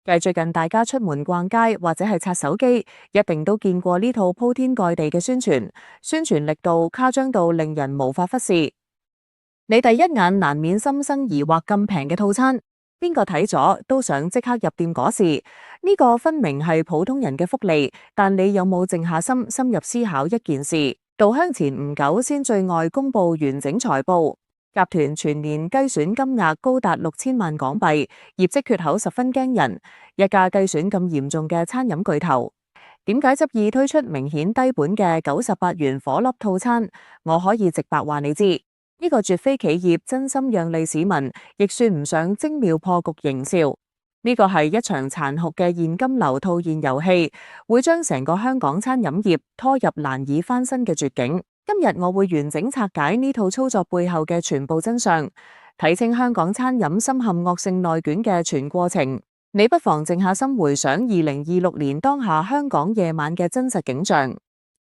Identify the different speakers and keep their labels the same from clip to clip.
Speaker 1: 繼最近大家出門逛街或者係刷手機，一定都見過呢套鋪天蓋地嘅宣傳力度誇張到令人無法忽視。你第一眼難免心生疑惑，咁平嘅套餐，邊個睇咗都想即刻入店嗰時，呢個分明係普通人嘅福利，但你有冇靜下心深入思考一件事？稻香前唔久先對外公布完整財報。集團全年計選金額高達6000萬港幣，業績缺口十分驚人。一家計選咁嚴重嘅餐飲巨頭，點解執意推出明顯低本嘅98元火粒套餐？我可以直白話你知，呢個絕非企業真心讓利市民，亦算唔上精妙破局營銷。呢個係一場殘酷嘅現金流套現遊戲，會將成個香港餐飲業拖入難以翻身嘅絕境。今日我會完整拆解呢套操作背後嘅全部真相，睇清香港餐飲深陷惡性內卷嘅全過程。你不妨靜下心回想2026年當下香港夜晚嘅真實景象。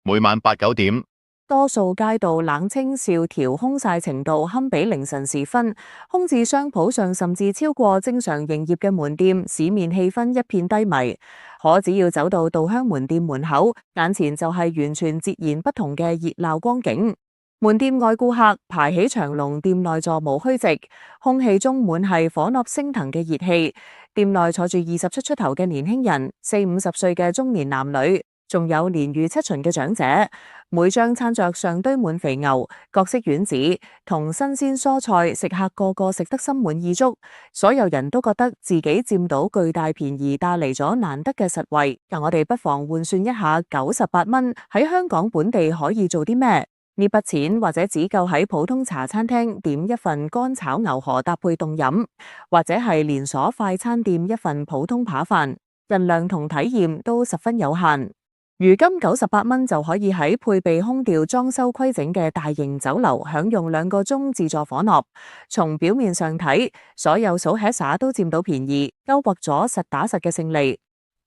Speaker 2: 每晚8、9點，
Speaker 1: 多數街道冷清蕭條，空晒程度堪比凌晨時分，空置商鋪上甚至超過正常營業嘅門店，市面氣氛一片低迷。可只要走到稻香門店門口，眼前就係完全截然不同嘅熱鬧光景。門店外顧客排起長龍，店內座無虛席，空氣中滿係火燙升騰嘅熱氣。店內坐住27出頭嘅年輕人，40、50歲嘅中年男女，仲有年逾7旬嘅長者。每張餐桌上堆滿肥牛、各式丸子同新鮮蔬菜，食客個個食得心滿意足。所有人都覺得自己佔到巨大便宜，帶嚟咗難得嘅實惠。但我哋不妨換算一下，98蚊喺香港本地可以做啲咩？呢筆錢或者只夠喺普通茶餐廳點一份乾炒牛河搭配凍飲，或者係連鎖快餐店一份普通扒飯，份量同體驗都十分有限。如今98蚊就可以喺配備空調裝修規整嘅大型酒樓享用2個鐘自助火鍋。從表面上睇，所有數吃灑都佔到便宜，勾畫咗實打實嘅勝利。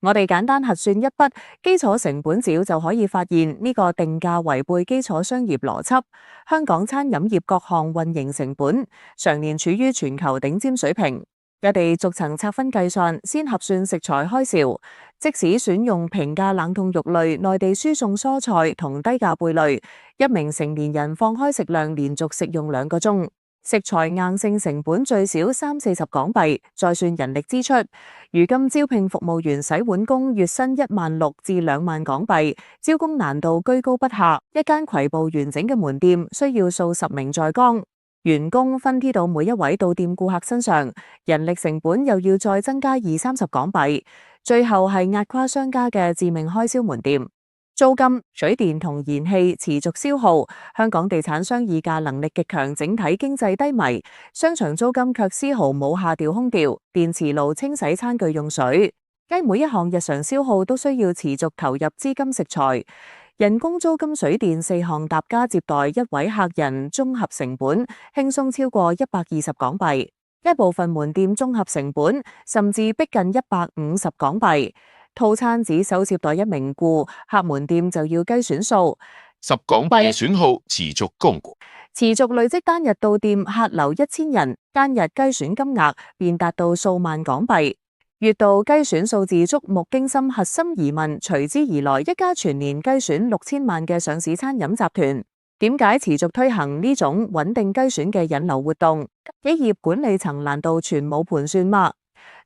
Speaker 1: 我哋簡單核算一筆基礎成本表就可以發現，呢個定價違背基礎商業邏輯。香港餐飲業各項運營成本常年處於全球頂尖水平。我哋逐層拆分計算，先核算食材開銷。即使選用平價冷凍肉類、內地輸送蔬菜同低價貝類，一名成年人放開食量連續食用2個鐘，食材硬性成本最少30-40港幣，再算人力支出。如今招聘服務員洗碗工月薪16000至2萬港幣，招工難度居高不下。一間櫃布完整嘅門店需要數十名在崗員工分貼到每一位到店顧客身上，人力成本又要再增加20-30港幣，最後係壓垮商家嘅致命開銷門店。租金、水電同燃氣持續消耗，香港地產商議價能力極強，整體經濟低迷，商場租金卻絲毫冇下調空調、電磁爐、清洗餐具用水，雞每一項日常消耗都需要持續投入資金食材。人工、租金、水電4項搭加接待一位客人，綜合成本輕鬆超過120港幣。一部分門店綜合成本甚至逼近150港幣。套餐只收接待1名顧客，門店就要計選數
Speaker 2: 10港幣選號持續供，
Speaker 1: 持續累積單日到店客流1000人，單日計選金額便達到數萬港幣。月度計選數字觸目驚心，核心疑問隨之而來：一家全年計選6000萬嘅上市餐飲集團，點解持續推行呢種穩定計選嘅引流活動？企業管理層難道全冇盤算嗎？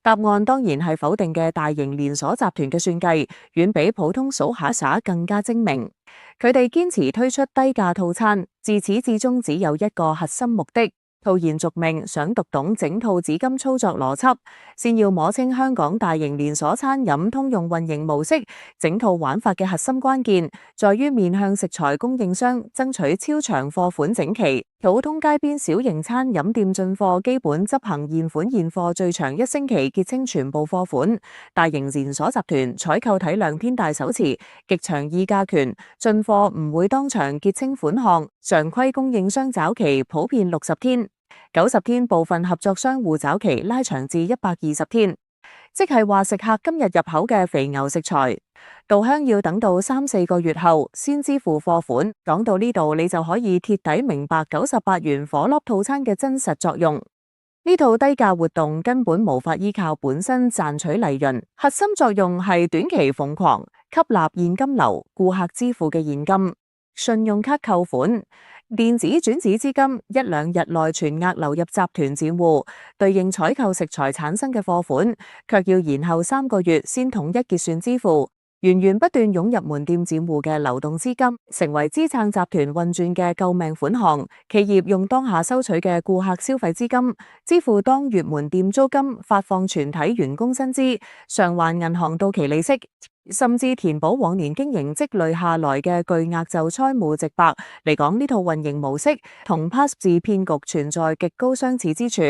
Speaker 1: 答案當然係否定嘅。大型連鎖集團嘅算計遠比普通數下灑更加精明，佢哋堅持推出低價套餐，自始至終只有一個核心目的。套言續命，想讀懂整套紫金操作邏輯，先要摸清香港大型連鎖餐飲通用運營模式。整套玩法嘅核心關鍵，在於面向食材供應商爭取超長貨款整期。普通街邊小型餐飲店進貨基本執行現款現貨，最長1星期結清全部貨款。大型連鎖集團採購體量偏大手持極長議價權，進貨唔會當場結清款項，常規供應商找期普遍60天。90天，部分合作商戶找期拉長至120天，即係話食客今日入口嘅肥牛食材，稻香要等到3-4個月後先支付貨款。講到呢度，你就可以徹底明白98元火粒套餐嘅真實作用。呢套低價活動根本無法依靠本身賺取利潤，核心作用係短期瘋狂吸納現金流、顧客支付嘅現金、信用卡扣款、電子轉址資金，一兩日內全額流入集團賬戶，對應採購食材產生嘅貨款，卻要延後3個月先統一結算支付。源源不斷湧入門店賬戶嘅流動資金，成為支撐集團運轉嘅救命款項。企業用當下收取嘅顧客消費資金，支付當月門店租金，發放全體員工薪資，償還銀行到期利息，甚至填補往年經營積累下來嘅巨額就債務直白。嚟講，呢套運營模式同 PASS 字騙局存在極高相似之處，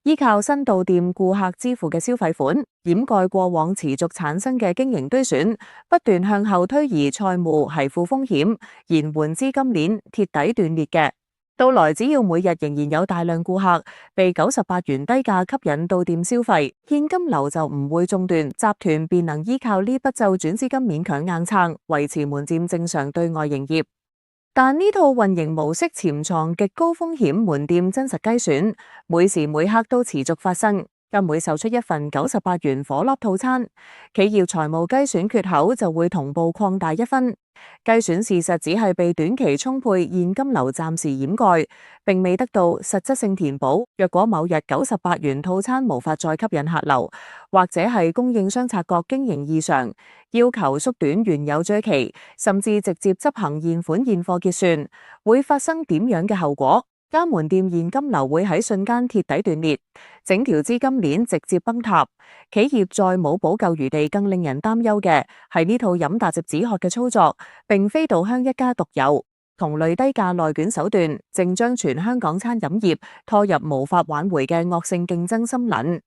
Speaker 1: 依靠新到店顧客支付嘅消費款，掩蓋過往持續產生嘅經營堆損，不斷向後推移債務繫負風險，延緩資金鏈鐵底斷裂嘅。到來只要每日仍然有大量顧客被98元低價吸引到店消費，現金流就唔會中斷，集團便能依靠呢筆就轉資金勉強硬撐，維持門店正常對外營業。但呢套運營模式潛藏極高風險，門店真實雞選，每時每刻都持續發生。更每售出一份98元火鍋套餐，企業財務雞選缺口就會同步擴大1分。雞選事實只係被短期充沛現金流暫時掩蓋，並未得到實質性填補。若果某日98元套餐無法再吸引客流，或者係供應商察覺經營異常，要求縮短原有追期，甚至直接執行現款現貨結算，會發生點樣嘅後果？間門店現金流會喺瞬間鐵底斷裂，整條資金鏈直接崩塌，企業再冇補救餘地。更令人擔憂嘅係呢套飲韃止渴嘅操作，並非稻香一家獨有，同類低價內卷手段，正將全香港餐飲業拖入無法挽回嘅惡性競爭森林。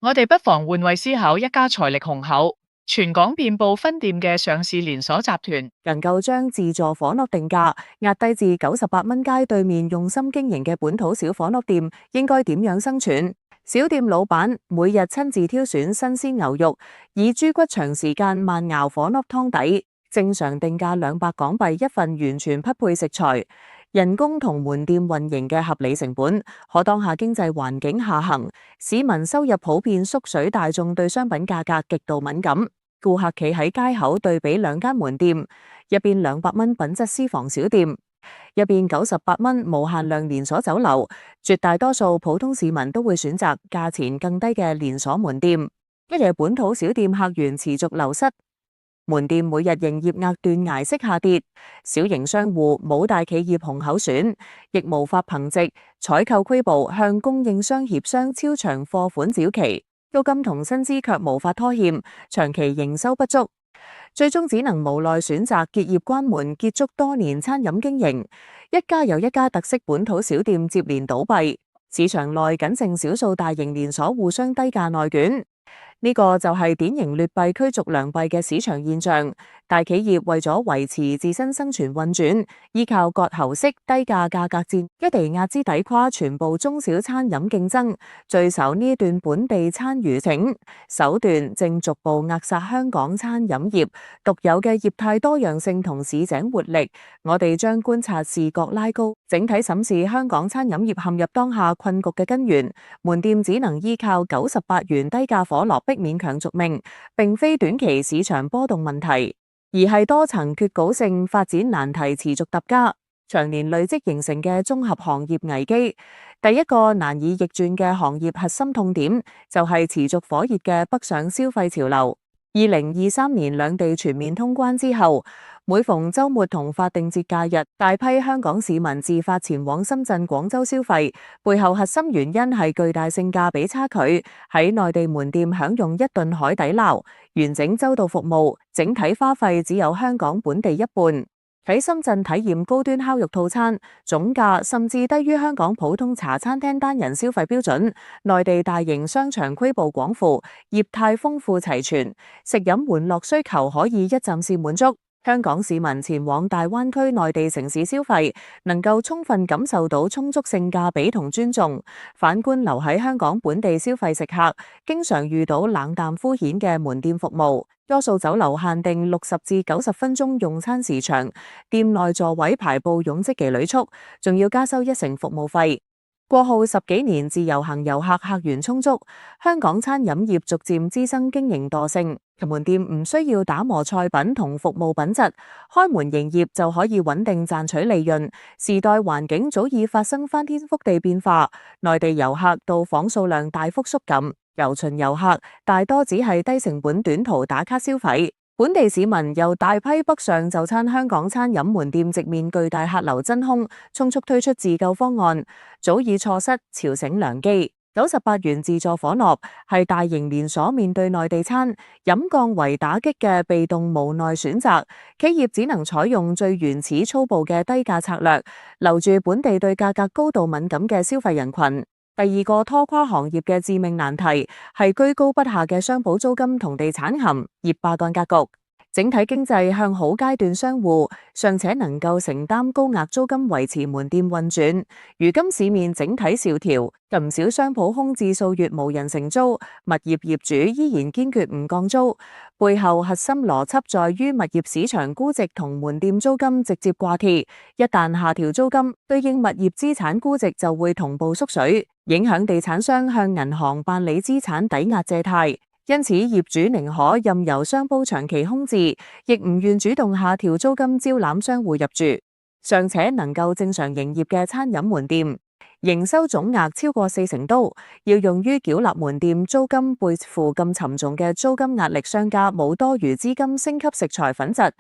Speaker 3: 我哋不妨換位思考，一家財力雄厚、全港遍佈分店嘅上市連鎖集團，
Speaker 1: 能夠將自助火鍋定價壓低至98蚊街對面，用心經營嘅本土小火鍋店應該點樣生存？小店老闆每日親自挑選新鮮牛肉，以豬骨長時間慢熬火鍋湯底，正常定價200港幣一份，完全匹配食材，人工同門店運營嘅合理成本。可當下經濟環境下行，市民收入普遍縮水，大眾對商品價格極度敏感。顧客企喺街口對比2間門店，一邊200蚊品質私房小店，一邊98蚊無限量連鎖酒樓，絕大多數普通市民都會選擇價錢更低嘅連鎖門店。一嚟本土小店客源持續流失，門店每日營業額斷崖式下跌，小型商戶冇大企業紅口選，亦無法憑藉採購規模向供應商協商超長貨款繳期。租金同薪資卻無法拖欠，長期營收不足，最終只能無奈選擇結業關門，結束多年餐飲經營。一家又一家特色本土小店接連倒閉，市場內僅剩少數大型連鎖互相低價內卷。呢個就係典型劣幣驅逐良幣嘅市場現象。大企業為咗維持自身生存運轉，依靠割喉式低價價格戰，一地壓支抵垮全部中小餐飲競爭。聚首呢段本地餐餘情手段，正逐步扼殺香港餐飲業獨有嘅業態多樣性同市井活力。我哋將觀察視角拉高，整體審視香港餐飲業陷入當下困局嘅根源。門店只能依靠98元低價火鍋逼勉強續命，並非短期市場波動問題，而係多層缺稿性發展難題持續疊加，長年累積形成嘅綜合行業危機。第一個難以逆轉嘅行業核心痛點，就係持續火熱嘅北上消費潮流。2023年兩地全面通關之後，每逢週末同法定節假日，大批香港市民自發前往深圳、廣州消費，背後核心原因係巨大性價比差距。喺內地門店享用1頓海底撈，完整周到服務，整體花費只有香港本地一半。喺深圳體驗高端烤肉套餐，總價甚至低於香港普通茶餐廳單人消費標準。內地大型商場規模廣闊，業態豐富齊全，食飲玩樂需求可以一站式滿足。香港市民前往大灣區內地城市消費，能夠充分感受到充足性價比同尊重。反觀留喺香港本地消費食客，經常遇到冷淡敷衍嘅門店服務。多數酒樓限定60至90分鐘用餐時長，店內座位排布擁擠嘅旅速，仲要加收1成服務費。過去10幾年自由行遊客客源充足，香港餐飲業逐漸滋生經營惰性，門店唔需要打磨菜品同服務品質，開門營業就可以穩定賺取利潤。時代環境早已發生翻天覆地變化，內地遊客到訪數量大幅縮減，遊巡遊客大多只係低成本短途打卡消費。本地市民又大批北上就餐，香港餐飲門店直面巨大客流真空，匆促推出自救方案，早已錯失朝醒良機。98元自助火鍋係大型連鎖面對內地餐飲降維打擊嘅被動無奈選擇，企業只能採用最原始粗暴嘅低價策略，留住本地對價格高度敏感嘅消費人群。第二個拖垮行業嘅致命難題係居高不下嘅商鋪租金同地產行業罷幹格局。整體經濟向好階段，商戶尚且能夠承擔高額租金維持門店運轉。如今市面整體蕭條，唔少商鋪空置數月無人承租，物業業主依然堅決唔降租。背後核心邏輯在於物業市場估值同門店租金直接掛貼，一旦下調租金，對應物業資產估值就會同步縮水，影響地產商向銀行辦理資產抵押借貸。因此，業主寧可任由商鋪長期空置，亦唔願主動下調租金招攬商戶入住。尚且能夠正常營業嘅餐飲門店，營收總額超過40%都要用於繳納門店租金，背負咁沉重嘅租金壓力，商家冇多餘資金升級食材品質，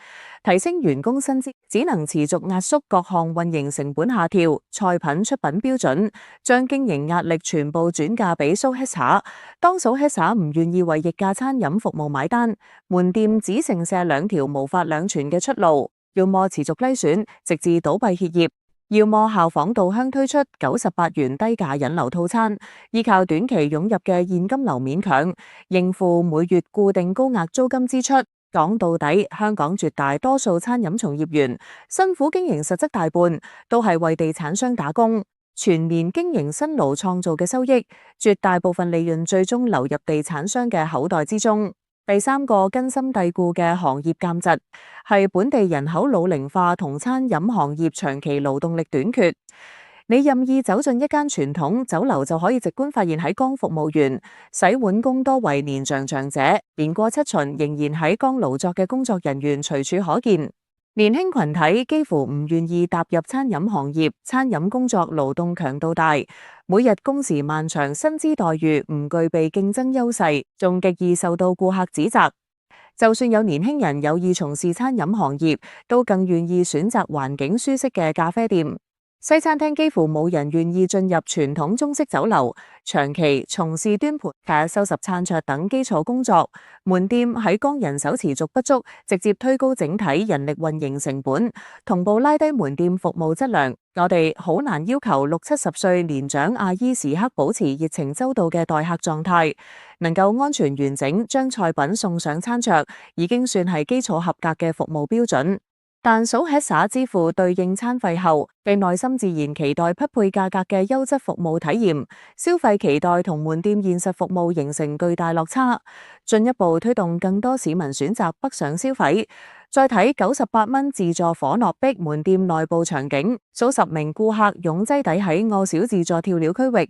Speaker 1: 提升員工薪資，只能持續壓縮各項運營成本下調菜品出品標準，將經營壓力全部轉嫁俾蘇吃茶。當蘇吃茶唔願意為溢價餐飲服務買單，門店只剩下兩條無法兩全嘅出路，要麼持續虧損直至倒閉歇業，要麼效仿稻香推出98元低價引流套餐，依靠短期湧入嘅現金流勉強應付每月固定高額租金支出。講到底，香港絕大多數餐飲從業員辛苦經營，實質大半都係為地產商打工，全年經營辛勞創造嘅收益，絕大部分利潤最終流入地產商嘅口袋之中。第三個根深蒂固嘅行業癥疾係本地人口老齡化同餐飲行業長期勞動力短缺。你任意走進一間傳統酒樓，就可以直觀發現喺崗服務員、洗碗工多為年長長者，年過7旬仍然喺崗勞作嘅工作人員隨處可見。年輕群體幾乎唔願意踏入餐飲行業，餐飲工作勞動強度大，每日工時漫長，薪資待遇唔具備競爭優勢，仲極易受到顧客指責。就算有年輕人有意從事餐飲行業，都更願意選擇環境舒適嘅咖啡店。西餐廳幾乎冇人願意進入傳統中式酒樓，長期從事端盤、收拾餐桌等基礎工作。門店喺崗人手持續不足，直接推高整體人力運營成本，同步拉低門店服務質量。我哋好難要求60-70歲年長阿姨時刻保持熱情周到嘅待客狀態，能夠安全完整將菜品送上餐桌，已經算係基礎合格嘅服務標準。但蘇吃茶支付對應餐費後，你內心自然期待匹配價格嘅優質服務體驗，消費期待同門店現實服務形成巨大落差，進一步推動更多市民選擇北上消費。再睇98蚊自助火鍋逼門店內部場景，數十名顧客擁擠抵喺餓小自助跳料區域。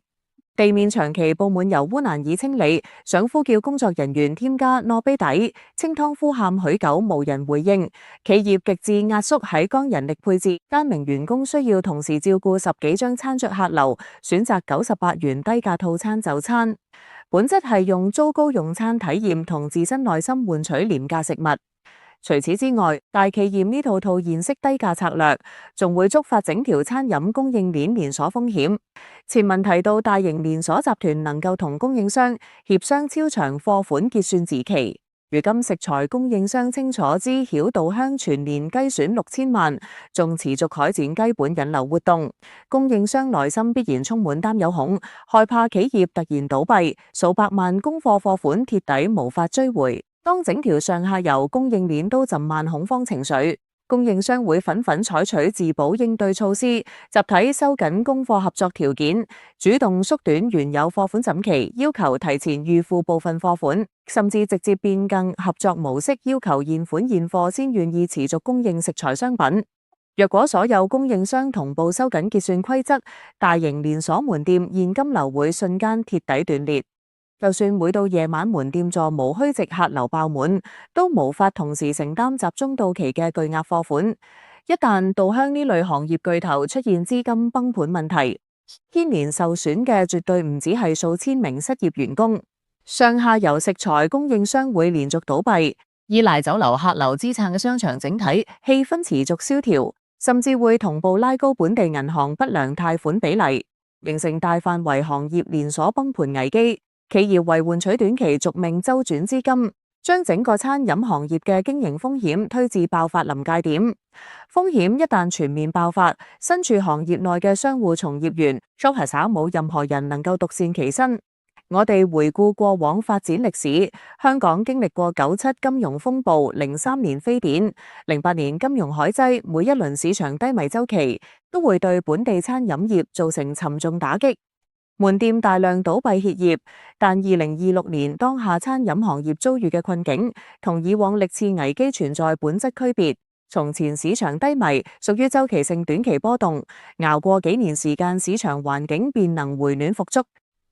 Speaker 1: 地面長期佈滿油污難以清理，想呼叫工作人員添加糯啤底，清湯呼喊許久無人回應。企業極致壓縮喺崗人力配置，單名員工需要同時照顧10幾張餐桌客流，選擇98元低價套餐就餐，本質係用糟糕用餐體驗同自身內心換取廉價食物。除此之外，大企業呢套現式低價策略，仲會觸發整條餐飲供應鏈連鎖風險。前文提到大型連鎖集團能夠同供應商協商超長貨款結算時期，如今食材供應商清楚知曉稻香全年計損6000萬，仲持續開展基本引流活動，供應商內心必然充滿擔憂恐，害怕企業突然倒閉，數百萬供貨貨款貼底無法追回。當整條上下游供應鏈都浸滿恐慌情緒，供應商會紛紛採取自保應對措施，集體收緊供貨合作條件，主動縮短原有貨款審期，要求提前預付部分貨款，甚至直接變更合作模式，要求現款現貨先願意持續供應食材商品。若果所有供應商同步收緊結算規則，大型連鎖門店現金流會瞬間鐵底斷裂。就算每到夜晚門店座無虛席客流爆滿，都無法同時承擔集中到期嘅巨額貨款。一旦稻香呢類行業巨頭出現資金崩盤問題，牽連受損嘅絕對唔止係數千名失業員工，上下游食材供應商會連續倒閉，依賴酒樓客流支撐嘅商場整體氣氛持續蕭條，甚至會同步拉高本地銀行不良貸款比例，形成大範圍行業連鎖崩盤危機。企業為換取短期續命周轉資金，將整個餐飲行業嘅經營風險推至爆發臨界點。風險一旦全面爆發，身處行業內嘅商戶從業員，捉下手冇任何人能夠獨善其身。我哋回顧過往發展歷史，香港經歷過97金融風暴、03年非典、08年金融海嘯，每一輪市場低迷周期都會對本地餐飲業造成沉重打擊。門店大量倒閉歇業，但2026年當下餐飲行業遭遇嘅困境，同以往歷次危機存在本質區別。從前市場低迷，屬於周期性短期波動，熬過幾年時間，市場環境便能回暖復甦。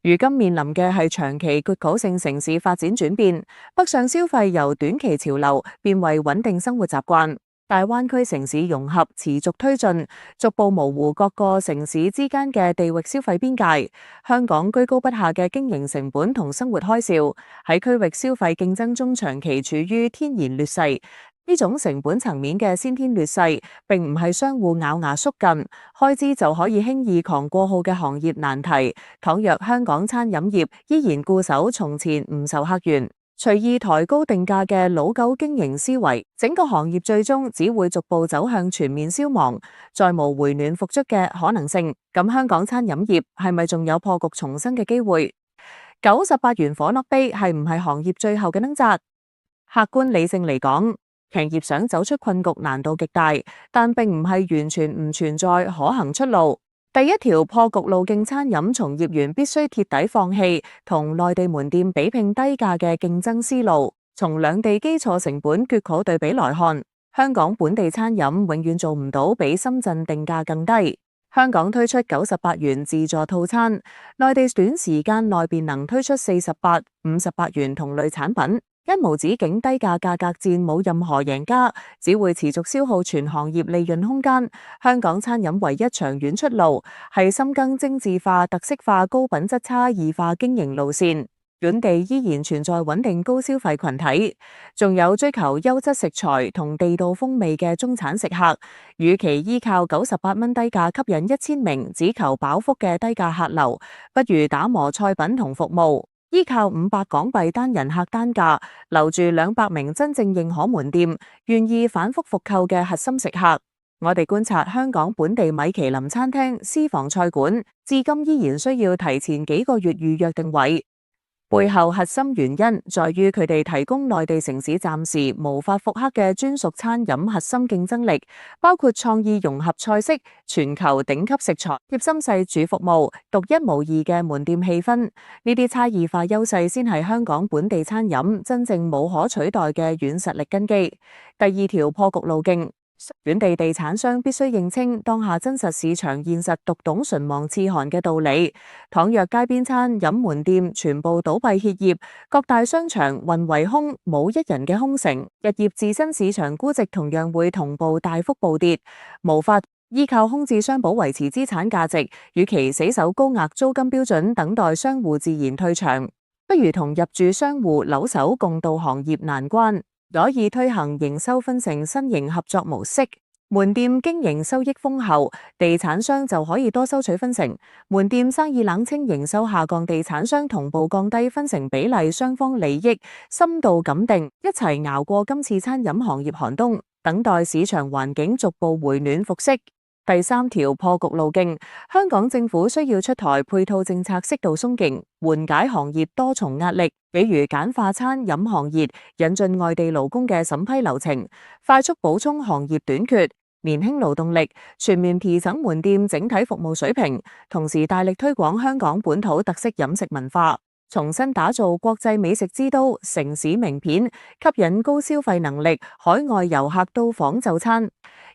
Speaker 1: 如今面臨嘅係長期結構性城市發展轉變，北上消費由短期潮流變為穩定生活習慣。大灣區城市融合持續推進，逐步模糊各個城市之間嘅地域消費邊界。香港居高不下嘅經營成本同生活開銷，喺區域消費競爭中長期處於天然劣勢。呢種成本層面嘅先天劣勢，並唔係商戶咬牙縮緊開支就可以輕易扛過號嘅行業難題。倘若香港餐飲業依然固守從前唔受客源，隨意抬高定價嘅老舊經營思維，整個行業最終只會逐步走向全面消亡，再無回暖復甦嘅可能性。咁香港餐飲業係咪仲有破局重生嘅機會？98元火鍋碑係唔係行業最後嘅掙扎？客觀理性嚟講，企業想走出困局難度極大，但並唔係完全唔存在可行出路。第一條破局路徑，餐飲從業員必須徹底放棄同內地門店比拼低價嘅競爭思路。從兩地基礎成本缺口對比來看，香港本地餐飲永遠做唔到比深圳定價更低。香港推出98元自助套餐，內地短時間內便能推出48、58元同類產品。一無止境低價價格戰冇任何贏家，只會持續消耗全行業利潤空間。香港餐飲唯一長遠出路係深耕精緻化、特色化、高品質差異化經營路線。本地依然存在穩定高消費群體，仲有追求優質食材同地道風味嘅中產食客。與其依靠98蚊低價吸引1000名只求飽腹嘅低價客流，不如打磨菜品同服務。依靠500港幣單人客單價，留住200名真正認可門店、願意反覆復購嘅核心食客。我哋觀察香港本地米其林餐廳、私房菜館，至今依然需要提前幾個月預約定位。背後核心原因在於佢哋提供內地城市暫時無法復刻嘅專屬餐飲核心競爭力，包括創意融合菜式、全球頂級食材、貼心細廚服務、獨一無二嘅門店氣氛。呢啲差異化優勢先係香港本地餐飲真正無可取代嘅軟實力根基。第二條破局路徑，本地地產商必須認清當下真實市場現實，讀懂唇亡齒寒嘅道理。倘若街邊餐飲門店全部倒閉歇業，各大商場混為空，冇一人嘅空城，日業自身市場估值同樣會同步大幅暴跌，無法依靠空置商鋪維持資產價值。與其死守高額租金標準，等待商戶自然退場，不如同入駐商戶攜手共渡行業難關。可以推行營收分成新型合作模式，門店經營收益豐厚，地產商就可以多收取分成。門店生意冷清，營收下降，地產商同步降低分成比例，雙方利益深度綁定，一齊熬過今次餐飲行業寒冬，等待市場環境逐步回暖復釋。第三條破局路徑，香港政府需要出台配套政策，適度鬆勁，緩解行業多重壓力，比如簡化餐飲行業引進外地勞工嘅審批流程，快速補充行業短缺年輕勞動力，全面提升門店整體服務水平，同時大力推廣香港本土特色飲食文化。重新打造國際美食之都、城市名片，吸引高消費能力海外遊客到訪就餐，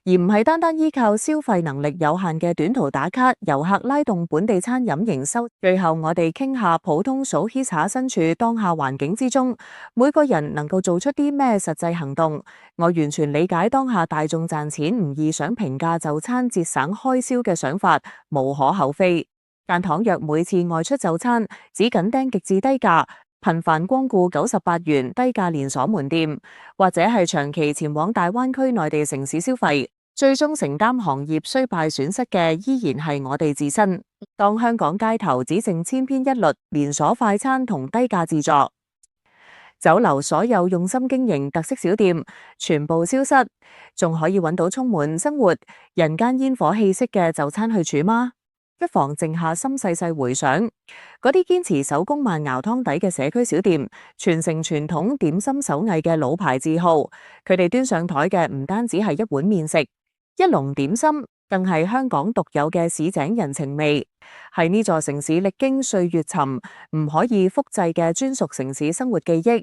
Speaker 1: 而唔係單單依靠消費能力有限嘅短途打卡遊客拉動本地餐飲營收。最後我哋傾下普通數 HISA 身處當下環境之中，每個人能夠做出啲咩實際行動。我完全理解當下大眾賺錢唔易，想平價就餐節省開銷嘅想法，無可厚非。但倘若每次外出就餐，只緊盯極致低價，頻繁光顧98元低價連鎖門店，或者係長期前往大灣區內地城市消費，最終承擔行業衰敗損失嘅依然係我哋自身。當香港街頭只剩千篇一律連鎖快餐同低價自助，酒樓所有用心經營特色小店全部消失，仲可以揾到充滿生活人間煙火氣息嘅就餐去處嗎？不妨靜下心細細回想，嗰啲堅持手工慢熬湯底嘅社區小店，傳承傳統點心手藝嘅老牌字號，佢哋端上台嘅唔單止係一碗麵食、一籠點心，更係香港獨有嘅市井人情味，係呢座城市歷經歲月沉唔可以複製嘅專屬城市生活記憶。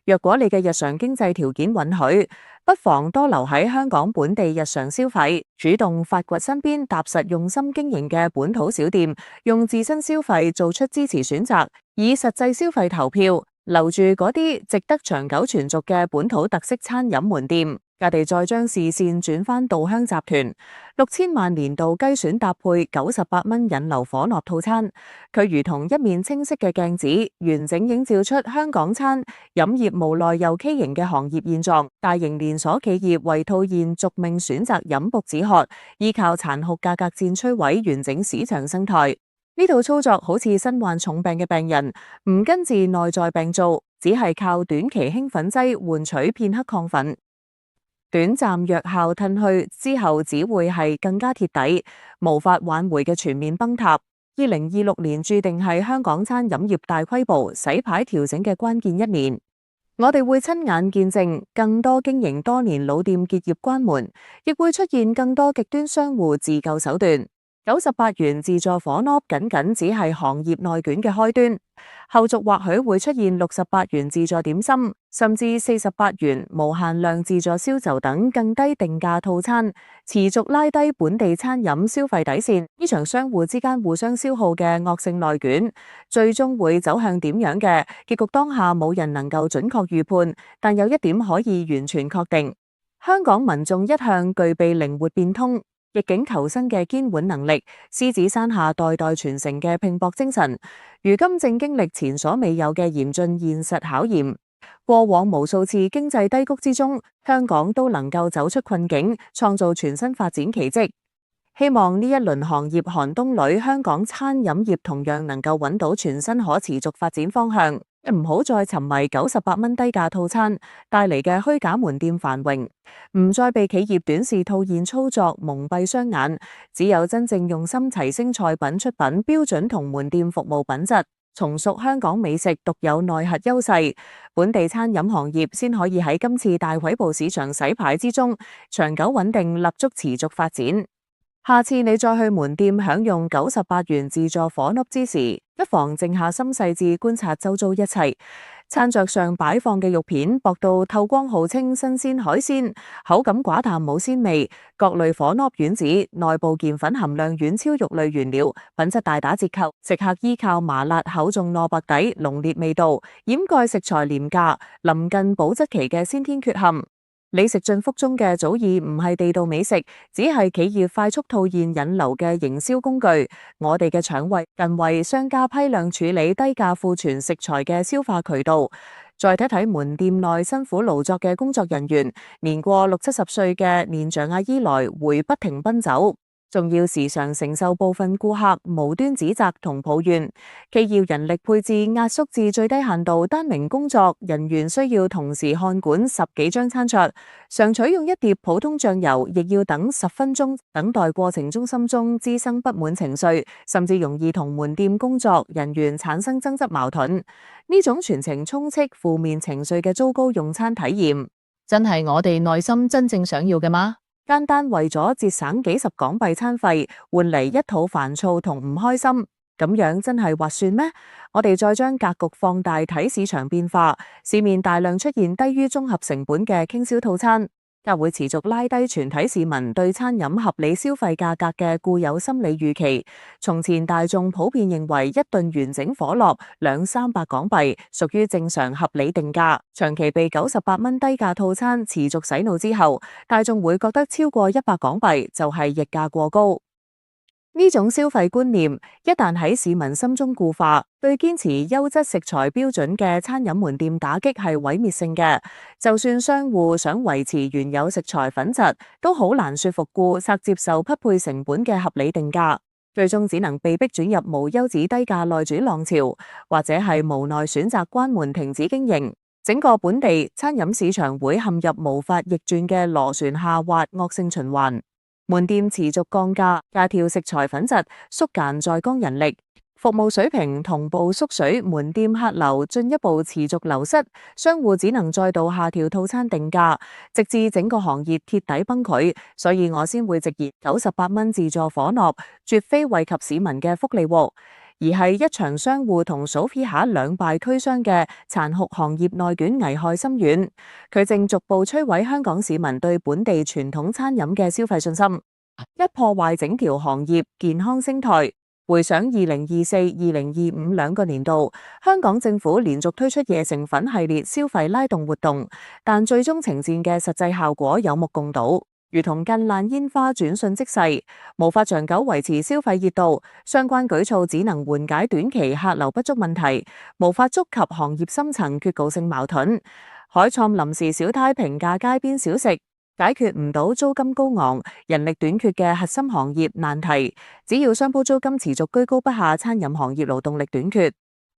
Speaker 1: 若果你嘅日常經濟條件允許，不妨多留喺香港本地日常消費，主動發掘身邊踏實用心經營嘅本土小店，用自身消費做出支持選擇，以實際消費投票，留住嗰啲值得長久存續嘅本土特色餐飲門店。我哋再將視線轉返稻香集團6000萬年度雞選搭配98蚊引流火鍋套餐，佢如同一面清晰嘅鏡子，完整映照出香港餐飲業無奈又畸形嘅行業現狀。大型連鎖企業為套現續命選擇飲鮑止渴，依靠殘酷價格戰摧毀完整市場生態。呢套操作好似身患重病嘅病人，唔根治內在病灶，只係靠短期興奮劑換取片刻亢奮。短暫藥效褪去之後，只會係更加貼底、無法挽回嘅全面崩塌。2026年注定係香港餐飲業大規模洗牌調整嘅關鍵一年。我哋會親眼見證更多經營多年老店結業關門，亦會出現更多極端商戶自救手段。98元自助火鍋僅僅只係行業內卷嘅開端，後續或許會出現68元自助點心，甚至48元無限量自助燒酒等更低定價套餐，持續拉低本地餐飲消費底線。呢場商戶之間互相消耗嘅惡性內卷，最終會走向點樣嘅結局，當下冇人能夠準確預判。但有一點可以完全確定，香港民眾一向具備靈活變通、逆境求生嘅堅韌能力，獅子山下代代傳承嘅拼搏精神，如今正經歷前所未有嘅嚴峻現實考驗。過往無數次經濟低谷之中，香港都能夠走出困境，創造全新發展奇蹟。希望呢一輪行業寒冬裏，香港餐飲業同樣能夠揾到全新可持續發展方向。唔好再沉迷98蚊低價套餐帶嚟嘅虛假門店繁榮，唔再被企業短視套現操作蒙蔽雙眼，只有真正用心提升菜品出品標準同門店服務品質，重塑香港美食獨有內核優勢，本地餐飲行業先可以喺今次大規模市場洗牌之中長久穩定立足持續發展。下次你再去門店享用98元自助火鍋之時，不妨靜下心細緻觀察周遭一切。餐桌上擺放嘅肉片薄到透光，號稱新鮮海鮮，口感寡淡冇鮮味。各類火鍋丸子內部澱粉含量遠超肉類原料，品質大打折扣。食客依靠麻辣厚重蘿蔔底濃烈味道掩蓋食材廉價臨近保質期嘅先天缺陷。你食進腹中嘅早已唔係地道美食，只係企業快速套現引流嘅營銷工具。我哋嘅腸胃更為商家批量處理低價庫存食材嘅消化渠道。再睇睇門店內辛苦勞作嘅工作人員，年過60-70歲嘅年長阿姨來回不停奔走，仲要時常承受部分顧客無端指責同抱怨，既要人力配置壓縮至最低限度，單名工作人員需要同時看管10幾張餐桌，常取用一碟普通醬油，亦要等10分鐘。等待過程中心中滋生不滿情緒，甚至容易同門店工作人員產生爭執矛盾。呢種全程充斥負面情緒嘅糟糕用餐體驗，真係我哋內心真正想要嘅嗎？單單為咗節省幾十港幣餐費，換嚟一肚煩躁同唔開心，咁樣真係劃算咩？我哋再將格局放大睇市場變化，市面大量出現低於綜合成本嘅傾銷套餐，則會持續拉低全體市民對餐飲合理消費價格嘅固有心理預期。從前大眾普遍認為一頓完整火鍋200-300港幣屬於正常合理定價，長期被98蚊低價套餐持續洗腦之後，大眾會覺得超過100港幣就係溢價過高。呢種消費觀念一旦喺市民心中固化，對堅持優質食材標準嘅餐飲門店打擊係毀滅性嘅。就算商戶想維持原有食材品質，都好難說服顧客接受匹配成本嘅合理定價，最終只能被逼轉入無休止低價內煮浪潮，或者係無奈選擇關門停止經營。整個本地餐飲市場會陷入無法逆轉嘅螺旋下滑惡性循環。門店持續降價，下調食材品質，縮減在崗人力，服務水平同步縮水，門店客流進一步持續流失，商戶只能再度下調套餐定價，直至整個行業徹底崩潰。所以我先會直言98蚊自助火鍋絕非惠及市民嘅福利鑊，而係一場商戶同數撇下兩敗俱傷嘅殘酷行業內卷，危害深遠。佢正逐步摧毀香港市民對本地傳統餐飲嘅消費信心，一破壞整條行業健康生態。回想2024-2025兩個年度，香港政府連續推出夜成粉系列消費拉動活動，但最終呈現嘅實際效果有目共睹。如同近爛煙花轉瞬即逝，無法長久維持消費熱度。相關舉措只能緩解短期客流不足問題，無法觸及行業深層結構性矛盾。海創臨時小攤平價街邊小食，解決唔到租金高昂、人力短缺嘅核心行業難題。只要商鋪租金持續居高不下，餐飲行業勞動力短缺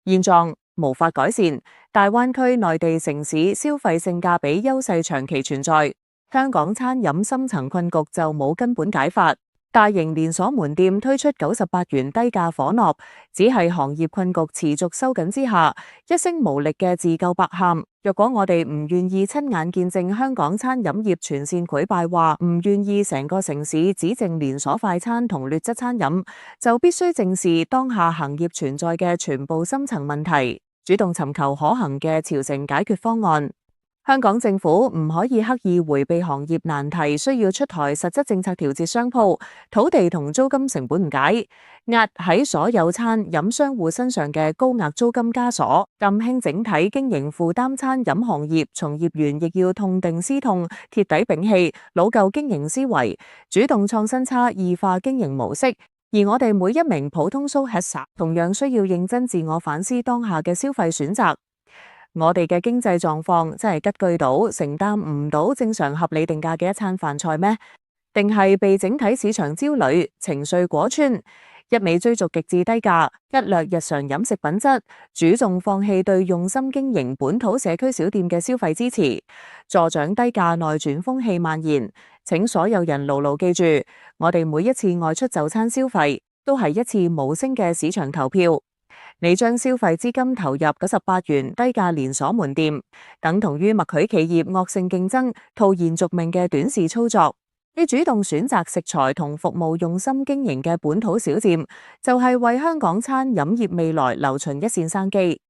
Speaker 1: 現狀無法改善。大灣區內地城市消費性價比優勢長期存在。香港餐飲深層困局就冇根本解法，大型連鎖門店推出98元低價火鍋，只係行業困局持續收緊之下，一聲無力嘅自救白喊。若果我哋唔願意親眼見證香港餐飲業全線潰敗，話唔願意成個城市只剩連鎖快餐同劣質餐飲，就必須正視當下行業存在嘅全部深層問題，主動尋求可行嘅朝聖解決方案。香港政府唔可以刻意迴避行業難題，需要出台實質政策調節商鋪、土地同租金成本唔解，壓喺所有餐飲商戶身上嘅高額租金枷鎖，減輕整體經營負擔。餐飲行業從業員亦要痛定思痛，徹底摒棄老舊經營思維，主動創新差異化經營模式。而我哋每一名普通蘇吃客同樣需要認真自我反思當下嘅消費選擇。我哋嘅經濟狀況真係拮據到承擔唔到正常合理定價嘅一餐飯菜咩？定係被整體市場焦慮、情緒裹穿，一味追逐極致低價，忽略日常飲食品質，主動放棄對用心經營本土社區小店嘅消費支持，助長低價內轉風氣蔓延。請所有人牢牢記住，我哋每一次外出就餐消費，都係一次無聲嘅市場投票。你將消費資金投入98元低價連鎖門店，等同於默許企業惡性競爭、徒然續命嘅短視操作。你主動選擇食材同服務用心經營嘅本土小店，就係為香港餐飲業未來留存一線生機。